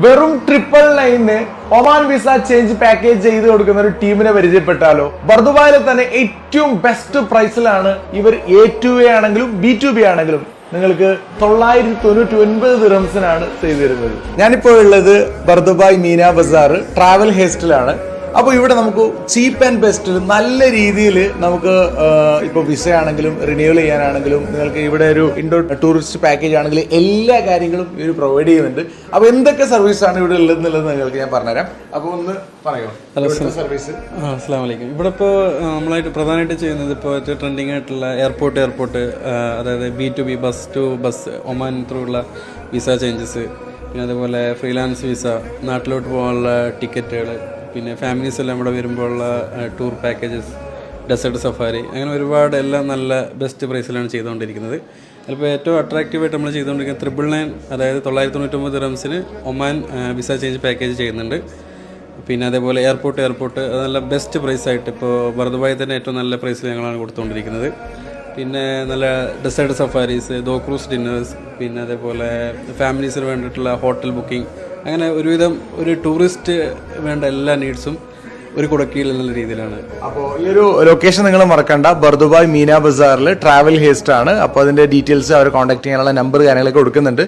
വെറും 999 Oman visa change package ചെയ്ത് കൊടുക്കുന്ന ഒരു ടീമിനെ പരിചയപ്പെട്ടാലോ? ബർദുബായിലെ തന്നെ ഏറ്റവും ബെസ്റ്റ് പ്രൈസിലാണ് ഇവർ A2A ആണെങ്കിലും B2B ആണെങ്കിലും നിങ്ങൾക്ക് 999 ദിർഹംസിനാണ് ചെയ്തു തരുന്നത്. ഞാനിപ്പോൾ ഉള്ളത് ബർദുബായ് മീന ബസാർ ട്രാവൽ ഹേസ്റ്റിലാണ്. അപ്പോൾ ഇവിടെ നമുക്ക് ചീപ്പ് ആൻഡ് ബെസ്റ്റിൽ നല്ല രീതിയിൽ നമുക്ക് ഇപ്പോൾ വിസ ആണെങ്കിലും റിന്യൂവൽ ചെയ്യാനാണെങ്കിലും നിങ്ങൾക്ക് ഇവിടെ ഒരു ഇൻഡോർ ടൂറിസ്റ്റ് പാക്കേജ് ആണെങ്കിലും എല്ലാ കാര്യങ്ങളും ഇവർ പ്രൊവൈഡ് ചെയ്യുന്നുണ്ട്. അപ്പോൾ എന്തൊക്കെ സർവീസാണ് ഇവിടെ ഉള്ളതെന്നുള്ളത് നിങ്ങൾക്ക് ഞാൻ പറഞ്ഞുതരാം. അപ്പോൾ ഒന്ന് പറയോ സർവീസ്? അസ്സലാമു അലൈക്കും. ഇവിടെ ഇപ്പോൾ നമ്മളായിട്ട് പ്രധാനമായിട്ട് ചെയ്യുന്നത് ഇപ്പോൾ ഏറ്റവും ട്രെൻഡിങ് ആയിട്ടുള്ള എയർപോർട്ട് അതായത് B2B bus to bus Oman through ഉള്ള വിസ ചേഞ്ചസ്, പിന്നെ അതുപോലെ ഫ്രീലാൻസ് വിസ, നാട്ടിലോട്ട് പോകാനുള്ള ടിക്കറ്റുകൾ, പിന്നെ ഫാമിലീസ് എല്ലാം ഇവിടെ വരുമ്പോഴുള്ള ടൂർ പാക്കേജസ്, ഡെസേർട്ട് സഫാരി, അങ്ങനെ ഒരുപാട് എല്ലാം നല്ല ബെസ്റ്റ് പ്രൈസിലാണ് ചെയ്തുകൊണ്ടിരിക്കുന്നത്. അതിപ്പോൾ ഏറ്റവും അട്രാക്റ്റീവായിട്ട് നമ്മൾ ചെയ്തുകൊണ്ടിരിക്കുന്നത് 999, അതായത് 999 ദിർഹംസിന് ഒമാൻ വിസ ചേഞ്ച് പാക്കേജ് ചെയ്യുന്നുണ്ട്. പിന്നെ അതേപോലെ എയർപോർട്ട് അത് നല്ല ബെസ്റ്റ് പ്രൈസായിട്ട് ഇപ്പോൾ ബർദുബായി തന്നെ ഏറ്റവും നല്ല പ്രൈസിൽ ഞങ്ങളാണ് കൊടുത്തുകൊണ്ടിരിക്കുന്നത്. പിന്നെ നല്ല ഡെസേർട്ട് സഫാരീസ്, ക്രൂസ് ഡിന്നേഴ്സ്, പിന്നെ അതേപോലെ ഫാമിലീസിന് വേണ്ടിയിട്ടുള്ള ഹോട്ടൽ ബുക്കിംഗ്, അങ്ങനെ ഒരുവിധം ഒരു ടൂറിസ്റ്റ് വേണ്ട എല്ലാ നീഡ്സും ഒരു കുടക്കീഴിൽ എന്നുള്ള രീതിയിലാണ്. അപ്പോൾ ഈ ഒരു ലൊക്കേഷൻ നിങ്ങൾ മറക്കണ്ട, ബർദുബായ് മീന ബസാറിൽ ട്രാവൽ ഹേസ്റ്റ് ആണ്. അപ്പോൾ അതിന്റെ ഡീറ്റെയിൽസ് അവർ കോൺടാക്ട് ചെയ്യാനുള്ള നമ്പർ കാര്യങ്ങളൊക്കെ കൊടുക്കുന്നുണ്ട്.